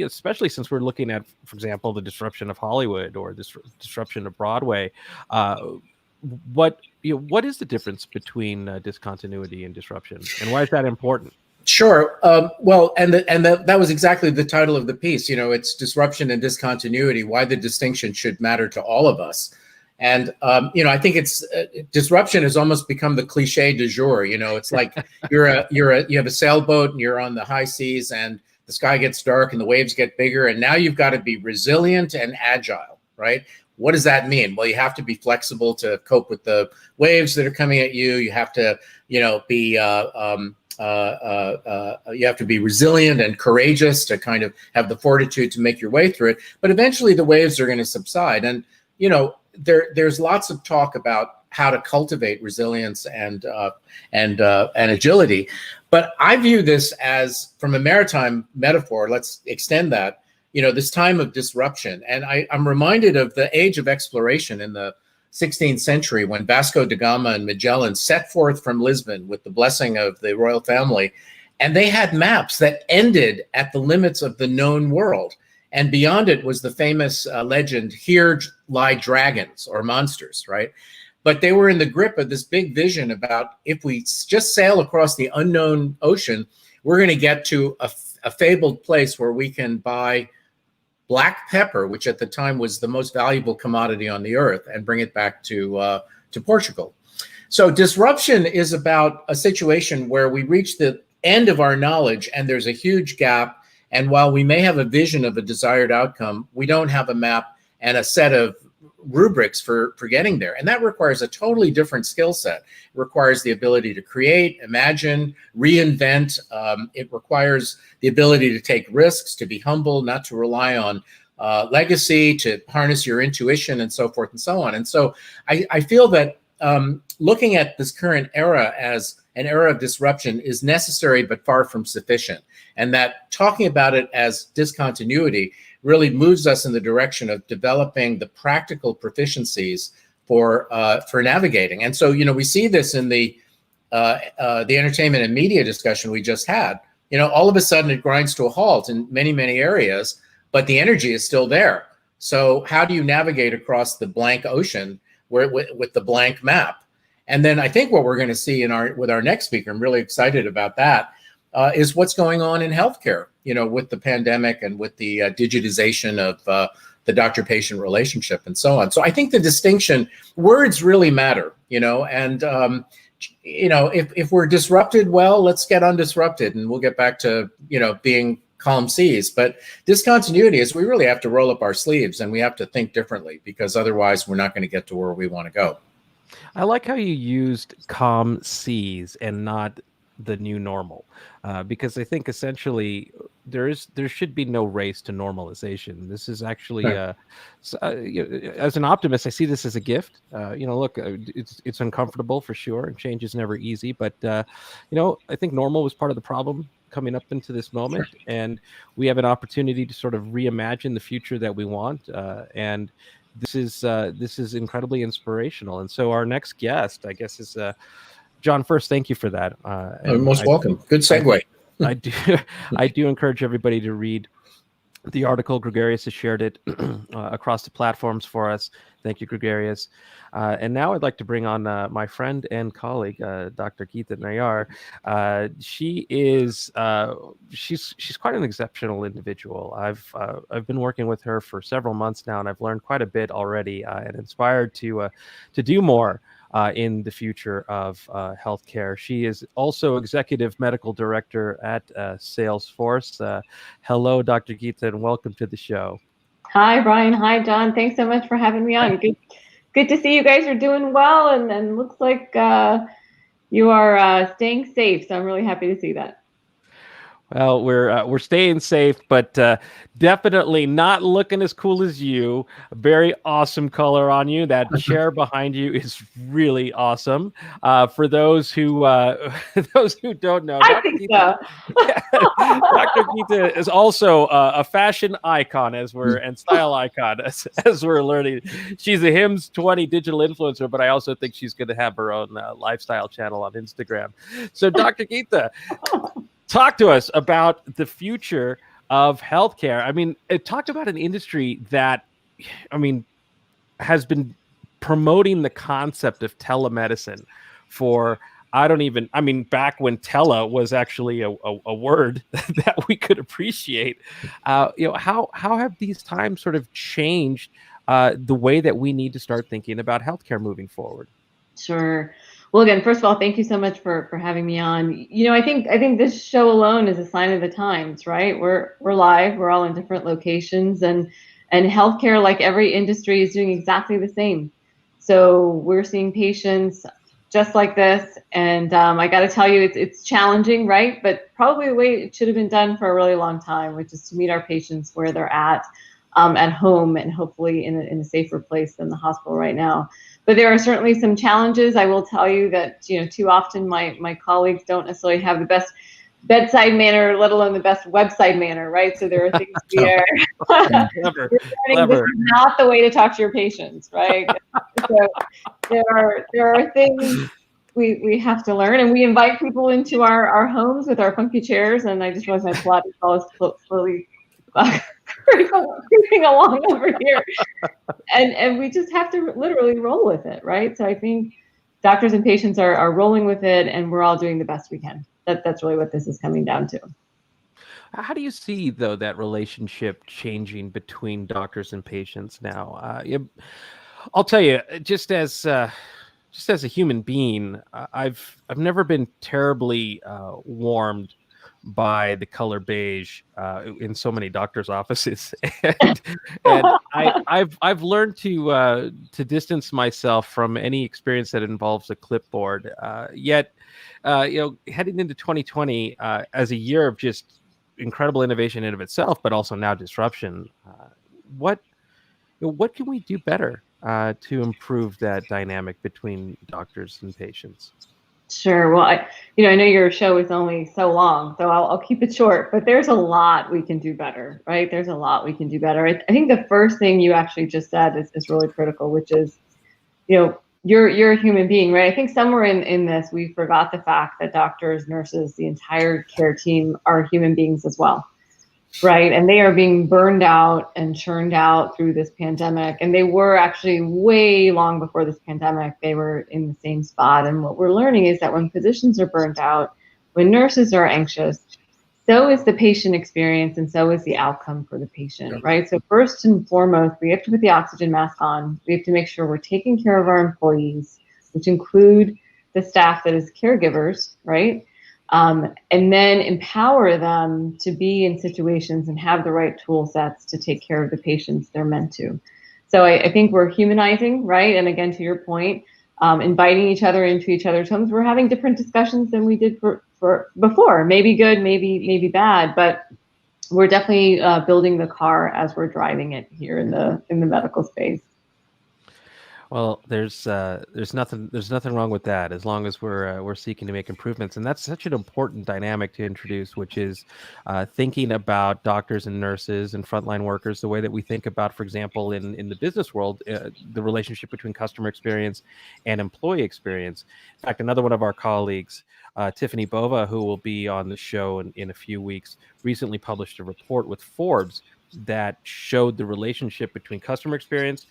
especially since we're looking at, for example, the disruption of Hollywood or this disruption of Broadway, what is the difference between discontinuity and disruption, and why is that important? Sure. Well, that was exactly the title of the piece. It's disruption and discontinuity, why the distinction should matter to all of us. And I think it's disruption has almost become the cliche du jour. It's like you have a sailboat and you're on the high seas and the sky gets dark and the waves get bigger, and now you've got to be resilient and agile, right? What does that mean? Well, you have to be flexible to cope with the waves that are coming at you. You have to, be you have to be resilient and courageous to kind of have the fortitude to make your way through it. But eventually, the waves are going to subside, and there's lots of talk about how to cultivate resilience and agility. But I view this as, from a maritime metaphor, let's extend that, this time of disruption. And I'm reminded of the age of exploration in the 16th century when Vasco da Gama and Magellan set forth from Lisbon with the blessing of the royal family. And they had maps that ended at the limits of the known world. And beyond it was the famous legend, here lie dragons or monsters, right? But they were in the grip of this big vision about, if we just sail across the unknown ocean, we're going to get to a fabled place where we can buy black pepper, which at the time was the most valuable commodity on the earth, and bring it back to Portugal. So disruption is about a situation where we reach the end of our knowledge and there's a huge gap. And while we may have a vision of a desired outcome, we don't have a map and a set of rubrics for getting there. And that requires a totally different skill set. It requires the ability to create, imagine, reinvent. It requires the ability to take risks, to be humble, not to rely on legacy, to harness your intuition, and so forth and so on. And so I feel that looking at this current era as an era of disruption is necessary but far from sufficient. And that talking about it as discontinuity really moves us in the direction of developing the practical proficiencies for navigating. And so, we see this in the entertainment and media discussion we just had. All of a sudden it grinds to a halt in many, many areas, but the energy is still there. So how do you navigate across the blank ocean with the blank map? And then I think what we're going to see with our next speaker, I'm really excited about that, is what's going on in healthcare, with the pandemic and with the digitization of the doctor-patient relationship and so on. So I think the distinction, words really matter, and, if we're disrupted, well, let's get undisrupted and we'll get back to, being calm seas. But discontinuity is we really have to roll up our sleeves and we have to think differently, because otherwise we're not going to get to where we want to go. I like how you used calm seas and not the new normal, because I think essentially there should be no race to normalization. This is actually, as an optimist, I see this as a gift. Look, it's uncomfortable for sure, and change is never easy. But I think normal was part of the problem coming up into this moment, and we have an opportunity to sort of reimagine the future that we want. And this is incredibly inspirational. And so our next guest, I guess, is John. First, thank you for that. You're most welcome. Good segue. I do encourage everybody to read the article. Gregarious has shared it across the platforms for us. Thank you, Gregarious. And now I'd like to bring on my friend and colleague, Dr. Geeta Nayyar. She's quite an exceptional individual. I've been working with her for several months now, and I've learned quite a bit already, and inspired to do more. in the future of healthcare. She is also Executive Medical Director at Salesforce. Hello, Dr. Geeta, and welcome to the show. Hi, Brian. Hi, John. Thanks so much for having me on. Good to see you guys are doing well, and looks like you are staying safe. So I'm really happy to see that. Well, we're staying safe, but definitely not looking as cool as you. A very awesome color on you. That chair behind you is really awesome. For those who don't know, I think so. Dr. Geeta is also a fashion icon and style icon as we're learning. She's a HIMSS 20 digital influencer, but I also think she's going to have her own lifestyle channel on Instagram. So, Dr. Geeta, talk to us about the future of healthcare. I mean, talk about an industry that, has been promoting the concept of telemedicine for, back when tele was actually a word that we could appreciate. How have these times sort of changed the way that we need to start thinking about healthcare moving forward? Sure. Well, again, first of all, thank you so much for having me on. I think this show alone is a sign of the times, right? We're live. We're all in different locations, and healthcare, like every industry, is doing exactly the same. So we're seeing patients just like this, and I got to tell you, it's challenging, right? But probably the way it should have been done for a really long time, which is to meet our patients where they're at home, and hopefully in a safer place than the hospital right now. But there are certainly some challenges. I will tell you that, too often my colleagues don't necessarily have the best bedside manner, let alone the best website manner, right? So there are things where Clever. this is not the way to talk to your patients, right? So there are things we have to learn, and we invite people into our homes with our funky chairs. And I just realized my Pilates ball is slowly creeping along over here, and we just have to literally roll with it, right? So I think doctors and patients are rolling with it, and we're all doing the best we can. That's really what this is coming down to. How do you see, though, that relationship changing between doctors and patients now? I'll tell you, just as a human being, I've never been terribly warmed by the color beige in so many doctors' offices, and I've learned to distance myself from any experience that involves a clipboard. Yet, heading into 2020 as a year of just incredible innovation in of itself, but also now disruption. What can we do better to improve that dynamic between doctors and patients? Sure. Well, I know your show is only so long, so I'll keep it short, but there's a lot we can do better, right? There's a lot we can do better. I think the first thing you actually just said is really critical, which is, you're a human being, right? I think somewhere in this, we forgot the fact that doctors, nurses, the entire care team are human beings as well, right? And they are being burned out and churned out through this pandemic. And they were actually way long before this pandemic, they were in the same spot. And what we're learning is that when physicians are burned out, when nurses are anxious, so is the patient experience, and so is the outcome for the patient, right? So first and foremost, we have to put the oxygen mask on. We have to make sure we're taking care of our employees, which include the staff that is caregivers, right? And then empower them to be in situations and have the right tool sets to take care of the patients they're meant to. So I think we're humanizing, right? And again, to your point, inviting each other into each other's homes. We're having different discussions than we did for before. Maybe good, maybe bad, but we're definitely building the car as we're driving it here in the medical space. Well, there's nothing wrong with that, as long as we're seeking to make improvements, and that's such an important dynamic to introduce, which is thinking about doctors and nurses and frontline workers the way that we think about, for example, in the business world, the relationship between customer experience and employee experience. In fact, another one of our colleagues, Tiffany Bova, who will be on the show in a few weeks, recently published a report with Forbes that showed the relationship between customer experience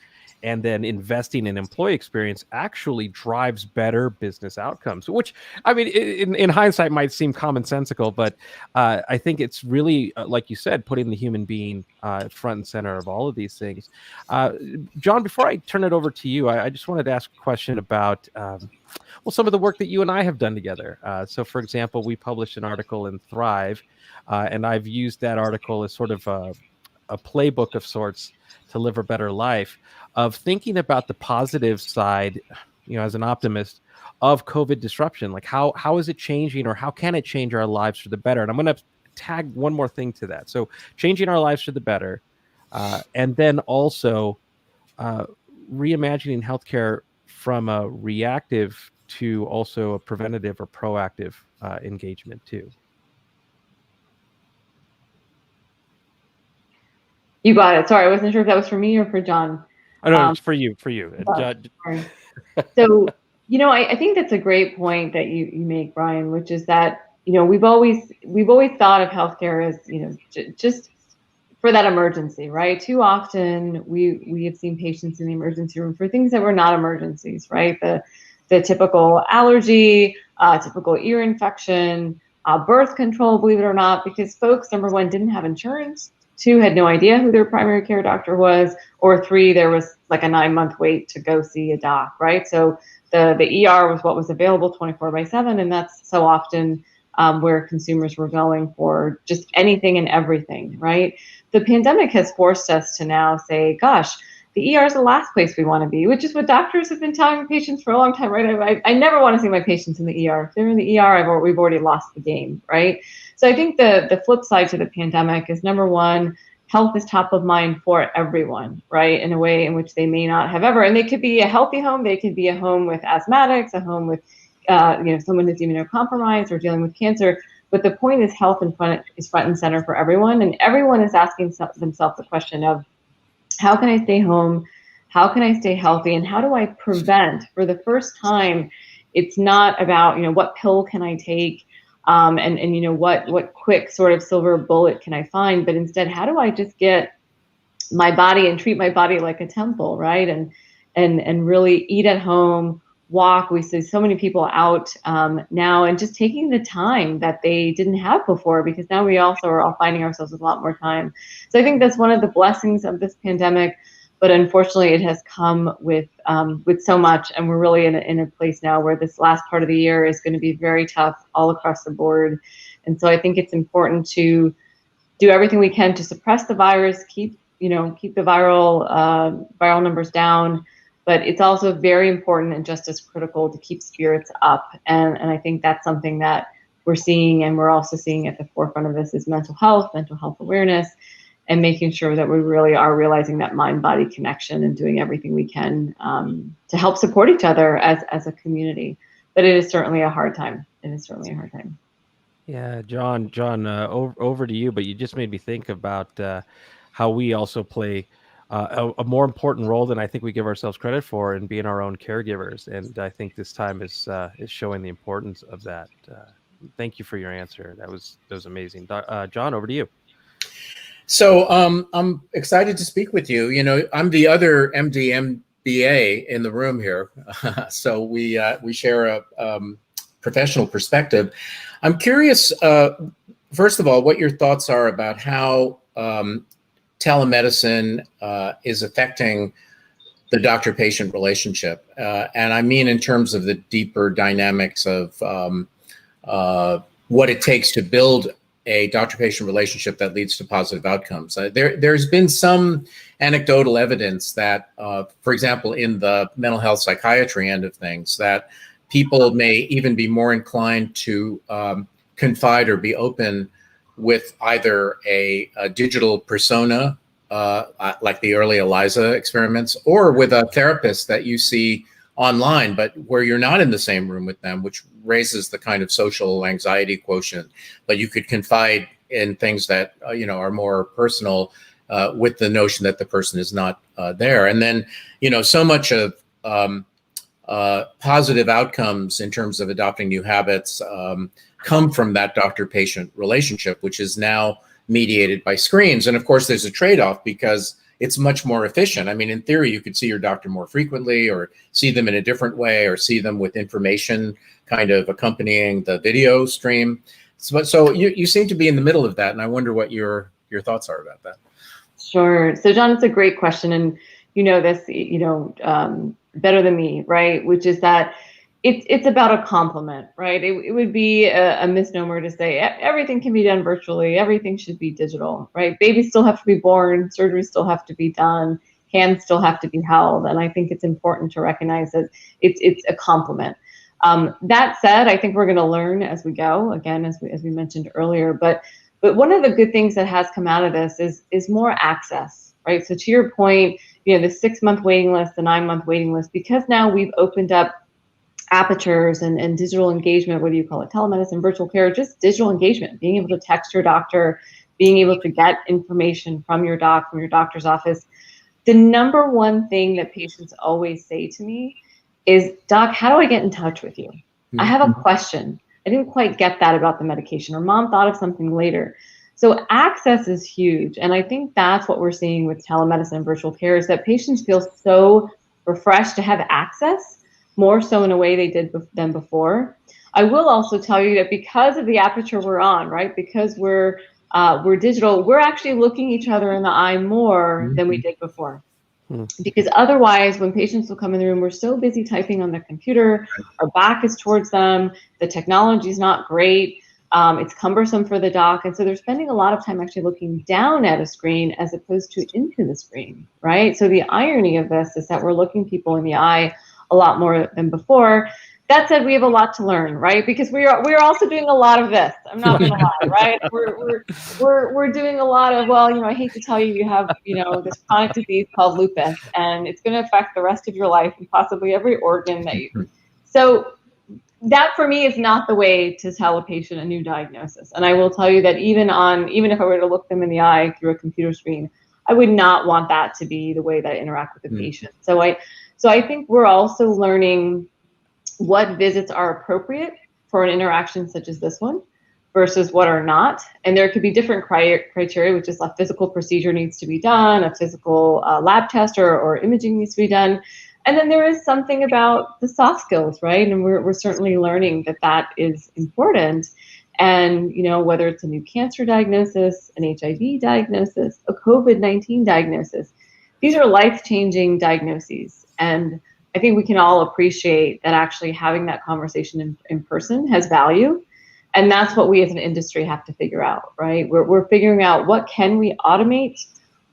and then investing in employee experience actually drives better business outcomes, which, I mean, in hindsight might seem commonsensical, but I think it's really, like you said, putting the human being front and center of all of these things. John, before I turn it over to you, I just wanted to ask a question about some of the work that you and I have done together. So, for example, we published an article in Thrive, and I've used that article as sort of a playbook of sorts to live a better life, of thinking about the positive side, as an optimist, of COVID disruption. Like how is it changing, or how can it change our lives for the better? And I'm going to tag one more thing to that. So changing our lives for the better, and then also reimagining healthcare from a reactive to also a preventative or proactive engagement too. You got it. Sorry, I wasn't sure if that was for me or for John. Oh, no, it's for you. Sorry. So, I think that's a great point that you make, Brian, which is that, we've always thought of healthcare as, just for that emergency, right? Too often we have seen patients in the emergency room for things that were not emergencies, right? The typical allergy, typical ear infection, birth control, believe it or not, because folks, number one, didn't have insurance. 2, had no idea who their primary care doctor was, or 3, there was like a 9-month wait to go see a doc, right? So the ER was what was available 24/7, and that's so often where consumers were going for just anything and everything, right? The pandemic has forced us to now say, gosh, the ER is the last place we want to be, which is what doctors have been telling patients for a long time, right? I never want to see my patients in the ER. If they're in the ER, we've already lost the game, right? So I think the flip side to the pandemic is, number one, health is top of mind for everyone, right? In a way in which they may not have ever. And they could be a healthy home. They could be a home with asthmatics, a home with, someone who's immunocompromised or dealing with cancer. But the point is, health is front and center for everyone. And everyone is asking themselves the question of, how can I stay home? How can I stay healthy? And how do I prevent? For the first time, it's not about, what pill can I take? And what quick sort of silver bullet can I find? But instead, how do I just get my body and treat my body like a temple, right? And really eat at home, walk. We see so many people out now, and just taking the time that they didn't have before, because now we also are all finding ourselves with a lot more time. So I think that's one of the blessings of this pandemic. But unfortunately, it has come with so much, and we're really in a place now where this last part of the year is going to be very tough all across the board. And so I think it's important to do everything we can to suppress the virus, keep the viral numbers down. But it's also very important and just as critical to keep spirits up. And I think that's something that we're seeing, and we're also seeing at the forefront of this is mental health awareness, and making sure that we really are realizing that mind-body connection and doing everything we can to help support each other as a community. But it is certainly a hard time. Yeah, John, over to you. But you just made me think about how we also play a more important role than I think we give ourselves credit for in being our own caregivers. And I think this time is showing the importance of that. Thank you for your answer. That was amazing. John, over to you. So I'm excited to speak with you. I'm the other MD MBA in the room here, so we share a professional perspective. I'm curious, first of all, what your thoughts are about how telemedicine is affecting the doctor-patient relationship, and I mean in terms of the deeper dynamics of what it takes to build a doctor-patient relationship that leads to positive outcomes. There's been some anecdotal evidence that, for example, in the mental health psychiatry end of things, that people may even be more inclined to confide or be open with either a digital persona, like the early ELISA experiments, or with a therapist that you see online, but where you're not in the same room with them, which raises the kind of social anxiety quotient. But you could confide in things that are more personal, with the notion that the person is not there. And then so much of positive outcomes in terms of adopting new habits come from that doctor-patient relationship, which is now mediated by screens. And of course, there's a trade-off, because it's much more efficient. I mean, in theory, you could see your doctor more frequently, or see them in a different way, or see them with information kind of accompanying the video stream. So you seem to be in the middle of that, and I wonder what your thoughts are about that. Sure. So John, it's a great question, and you know this, better than me, right? Which is that it's about a complement, right? It would be a misnomer to say everything can be done virtually, everything should be digital, right? Babies still have to be born, surgeries still have to be done, hands still have to be held, and I think it's important to recognize that it's a complement. That said, I think we're going to learn as we go, again, as we mentioned earlier, but one of the good things that has come out of this is more access, right? So to your point, the 6-month waiting list, the 9-month waiting list, because now we've opened up apertures and digital engagement, whether you call it telemedicine, virtual care, just digital engagement, being able to text your doctor, being able to get information from your doctor's office. The number one thing that patients always say to me is, Doc, how do I get in touch with you? I have a question. I didn't quite get that about the medication, or mom thought of something later. So access is huge. And I think that's what we're seeing with telemedicine and virtual care, is that patients feel so refreshed to have access, more so in a way they did than before. I will also tell you that because of the aperture we're on, right, because we're digital, we're actually looking each other in the eye more than we did before. Because otherwise, when patients will come in the room, we're so busy typing on their computer, our back is towards them, the technology is not great, it's cumbersome for the doc, and so they're spending a lot of time actually looking down at a screen as opposed to into the screen, right? So the irony of this is that we're looking people in the eye a lot more than before. That said, we have a lot to learn, right? Because we're also doing a lot of this. I'm not going to lie, right? We're doing a lot of, I hate to tell you, you have this chronic disease called lupus, and it's going to affect the rest of your life and possibly every organ that you. So that for me is not the way to tell a patient a new diagnosis. And I will tell you that even if I were to look them in the eye through a computer screen, I would not want that to be the way that I interact with the patient. So I think we're also learning what visits are appropriate for an interaction such as this one versus what are not. And there could be different criteria, which is a physical procedure needs to be done, a physical lab test or imaging needs to be done. And then there is something about the soft skills, right? And we're certainly learning that is important. And, whether it's a new cancer diagnosis, an HIV diagnosis, a COVID-19 diagnosis, these are life-changing diagnoses. And I think we can all appreciate that actually having that conversation in person has value. And that's what we as an industry have to figure out, right? We're figuring out what can we automate,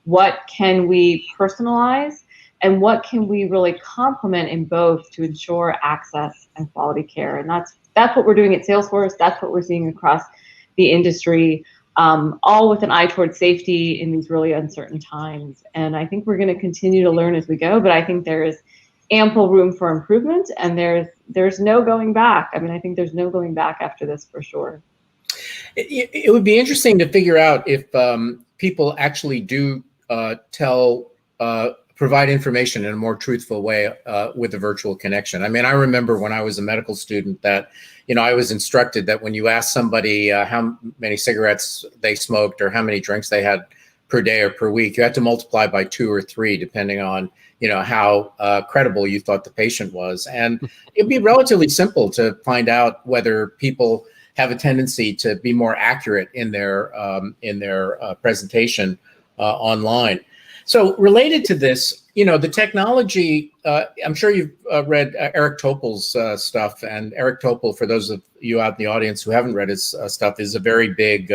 what can we personalize, and what can we really complement in both to ensure access and quality care. And that's what we're doing at Salesforce. That's what we're seeing across the industry, all with an eye towards safety in these really uncertain times. And I think we're going to continue to learn as we go, but I think there is ample room for improvement, and there's no going back. I mean, I think there's no going back after this for sure. It would be interesting to figure out if people actually do provide information in a more truthful way with a virtual connection. I mean, I remember when I was a medical student that, I was instructed that when you ask somebody how many cigarettes they smoked or how many drinks they had per day or per week, you had to multiply by 2 or 3 depending on how credible you thought the patient was. And it'd be relatively simple to find out whether people have a tendency to be more accurate in their presentation online. So related to this, the technology, I'm sure you've read Eric Topol's stuff, and Eric Topol, for those of you out in the audience who haven't read his stuff, is a very big,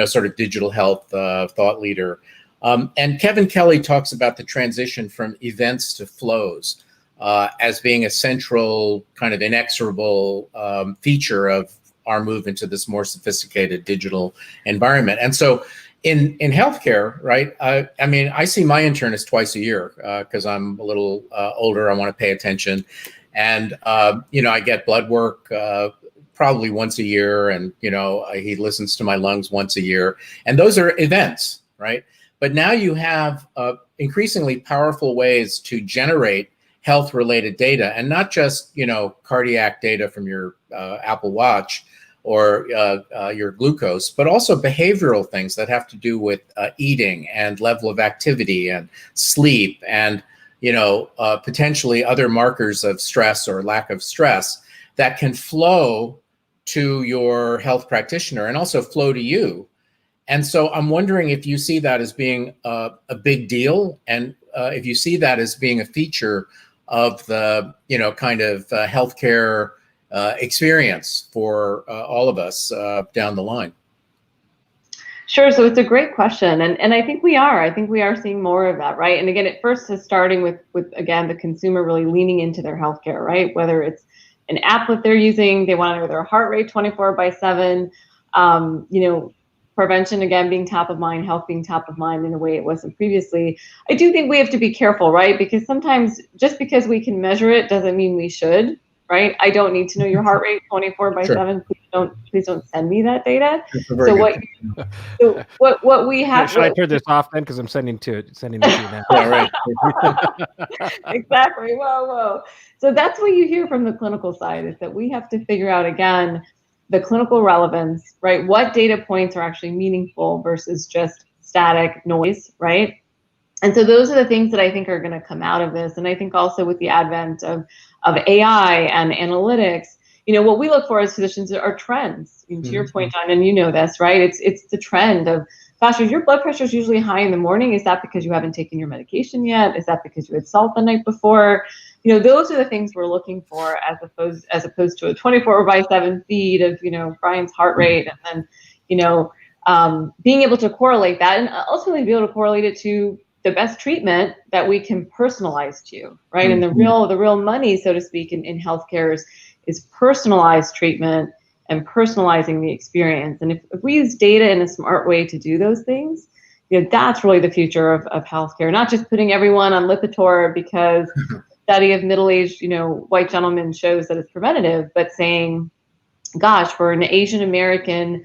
sort of digital health thought leader. And Kevin Kelly talks about the transition from events to flows as being a central kind of inexorable feature of our move into this more sophisticated digital environment. And so in healthcare, right, I mean, I see my internist twice a year because I'm a little older, I want to pay attention. And, I get blood work probably once a year, and, he listens to my lungs once a year. And those are events, right? But now you have increasingly powerful ways to generate health-related data, and not just, cardiac data from your Apple Watch, or your glucose, but also behavioral things that have to do with eating and level of activity and sleep and potentially other markers of stress or lack of stress that can flow to your health practitioner and also flow to you. And so I'm wondering if you see that as being a big deal, and if you see that as being a feature of the kind of healthcare experience for all of us down the line. Sure. So it's a great question. And I think we are seeing more of that, right? And again, at first is starting with again, the consumer really leaning into their healthcare, right? Whether it's an app that they're using, they want to know their heart rate 24/7, prevention, again, being top of mind, health being top of mind in a way it wasn't previously. I do think we have to be careful, right? Because sometimes just because we can measure it doesn't mean we should, right? I don't need to know your heart rate 24/7. Please don't send me that data. So what we have. Should I turn this off then? Because I'm sending it to you now. Yeah, right. Exactly. Whoa. So that's what you hear from the clinical side, is that we have to figure out, again, the clinical relevance, right? What data points are actually meaningful versus just static noise, right? And so those are the things that I think are going to come out of this. And I think also with the advent of AI and analytics, what we look for as physicians are trends. To your point, John, and you know this, right? It's the trend of, gosh, if your blood pressure is usually high in the morning, is that because you haven't taken your medication yet? Is that because you had salt the night before? Those are the things we're looking for, as opposed to a 24/7 feed of, Brian's heart rate, and then, being able to correlate that and ultimately be able to correlate it to the best treatment that we can personalize to you, right? And the real money, so to speak, in healthcare is personalized treatment and personalizing the experience. And if we use data in a smart way to do those things, that's really the future of healthcare. Not just putting everyone on Lipitor because study of middle-aged, white gentlemen shows that it's preventative, but saying, gosh, for an Asian American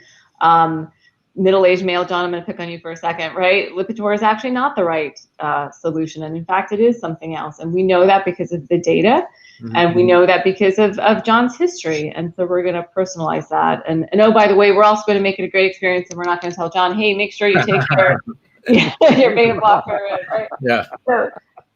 middle-aged male, John, I'm going to pick on you for a second, right? Lipitor is actually not the right solution. And in fact, it is something else. And we know that because of the data. And we know that because of John's history. And so we're going to personalize that. And oh, by the way, we're also going to make it a great experience. And we're not going to tell John, hey, make sure you take your beta blocker, right? Yeah.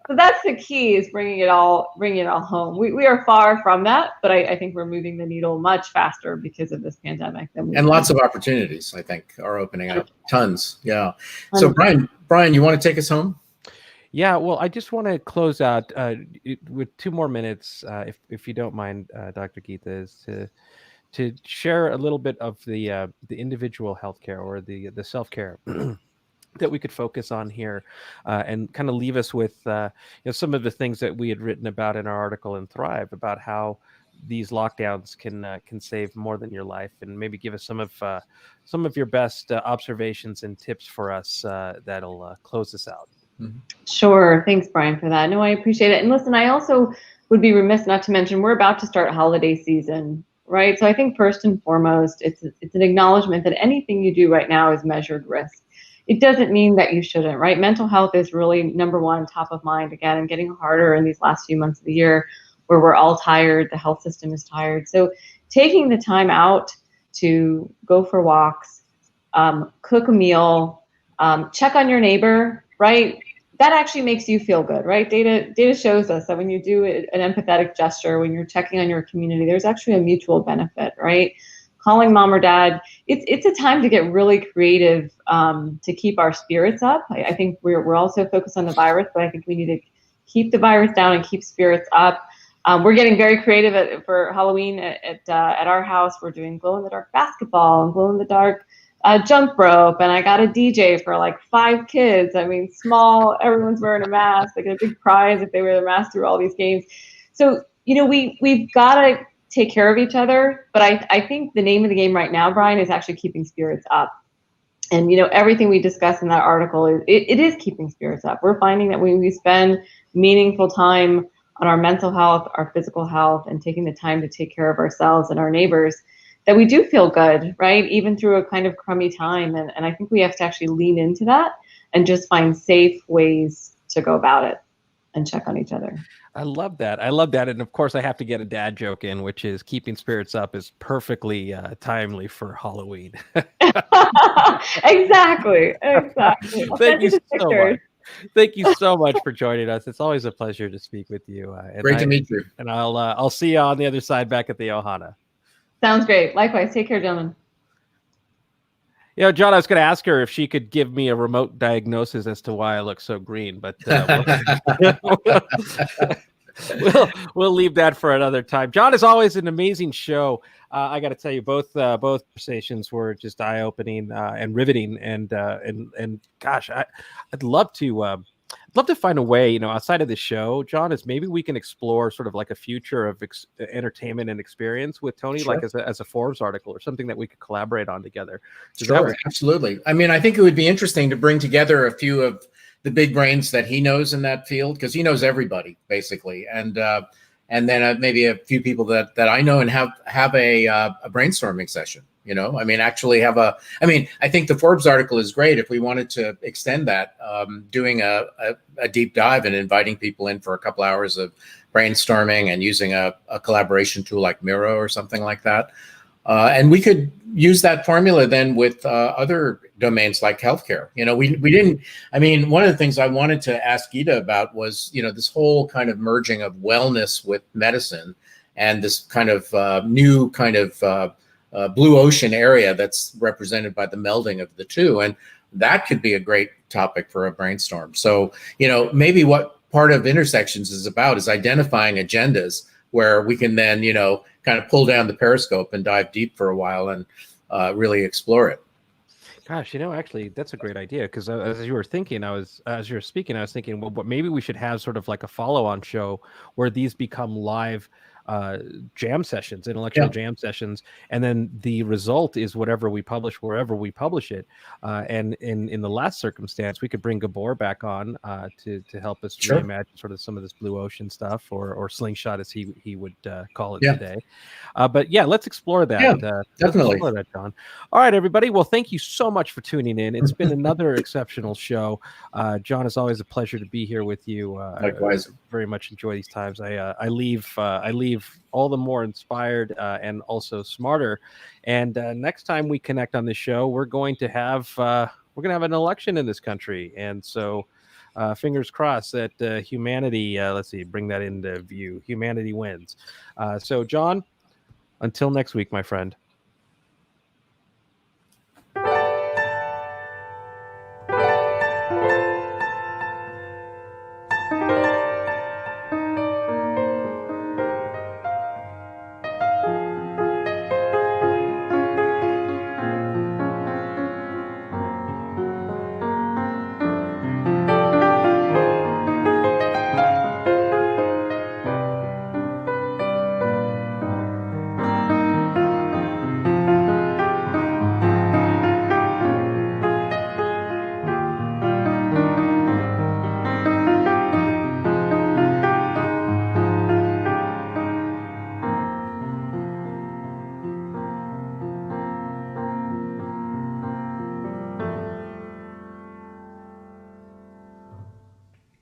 So that's the key, is bringing it all home. We are far from that, but I think we're moving the needle much faster because of this pandemic. And lots of opportunities, I think, are opening up. Tons. Yeah. So Brian, you want to take us home? Yeah, well, I just want to close out with 2 more minutes, if you don't mind, Dr. Geeta, is to share a little bit of the individual healthcare or the self-care that we could focus on here, and kind of leave us with some of the things that we had written about in our article in Thrive about how these lockdowns can save more than your life, and maybe give us some of your best observations and tips for us that'll close us out. Sure. Thanks, Brian, for that. No, I appreciate it. And listen, I also would be remiss not to mention we're about to start holiday season, right? So I think first and foremost, it's an acknowledgement that anything you do right now is measured risk. It doesn't mean that you shouldn't, right? Mental health is really number one, top of mind, again, and getting harder in these last few months of the year where we're all tired, the health system is tired. So taking the time out to go for walks, cook a meal, check on your neighbor, right? That actually makes you feel good, right? Data shows us that when you do an empathetic gesture, when you're checking on your community, there's actually a mutual benefit, right? Calling mom or dad, it's a time to get really creative to keep our spirits up. I think we're also focused on the virus, but I think we need to keep the virus down and keep spirits up. We're getting very creative for Halloween at our house. We're doing glow-in-the-dark basketball and glow-in-the-dark jump rope, and I got a DJ for like 5 kids. I mean, small, everyone's wearing a mask. They get a big prize if they wear their mask through all these games. So, we've got to take care of each other, but I think the name of the game right now, Brian, is actually keeping spirits up. And, everything we discuss in that article, it is keeping spirits up. We're finding that when we spend meaningful time on our mental health, our physical health, and taking the time to take care of ourselves and our neighbors, that we do feel good, right? Even through a kind of crummy time. And I think we have to actually lean into that and just find safe ways to go about it. and check on each other. I love that. I love that. And of course, I have to get a dad joke in, which is keeping spirits up is perfectly timely for Halloween. Exactly. I'll Thank send you the so pictures. much. Thank you so much for joining us. It's always a pleasure to speak with you. Great to meet you. And I'll see you on the other side back at the Ohana. Sounds great. Likewise. Take care, gentlemen. You know, John, I was going to ask her if she could give me a remote diagnosis as to why I look so green, but we'll leave that for another time. John, is always an amazing show. I got to tell you, both conversations were just eye-opening and riveting, and gosh, I'd love to find a way, you know, outside of the show, John, is maybe we can explore sort of like a future of entertainment and experience with Tony, Sure. like as a Forbes article or something that we could collaborate on together. Sure, absolutely. I mean, I think it would be interesting to bring together a few of the big brains that he knows in that field, because he knows everybody basically, and then maybe a few people that I know, and have a brainstorming session. You know, I mean, actually have I mean, I think the Forbes article is great if we wanted to extend that, doing a deep dive and inviting people in for a couple hours of brainstorming and using a collaboration tool like Miro or something like that. And we could use that formula then with other domains like healthcare. You know, we didn't, I mean, one of the things I wanted to ask Geeta about was, you know, this whole kind of merging of wellness with medicine, and this kind of new kind of blue ocean area that's represented by the melding of the two. And that could be a great topic for a brainstorm. So, you know, maybe what part of Intersections is about is identifying agendas where we can then, you know, kind of pull down the periscope and dive deep for a while and really explore it. Gosh, you know, actually, that's a great idea, because as you were speaking, I was thinking, well, maybe we should have sort of like a follow-on show where these become live jam sessions, intellectual jam sessions, and then the result is whatever we publish wherever we publish it. And in the last circumstance, we could bring Gabor back on to help us reimagine sort of some of this blue ocean stuff, or slingshot as he would call it today. But yeah, let's explore that. Yeah, definitely. Let's explore that, John. All right, everybody. Well, thank you so much for tuning in. It's been another exceptional show. John, it's always a pleasure to be here with you. Likewise. I very much enjoy these times. I leave all the more inspired and also smarter. And next time we connect on this show, we're going to have an election in this country, and so fingers crossed that humanity. Let's see, bring that into view. Humanity wins. So, John, until next week, my friend.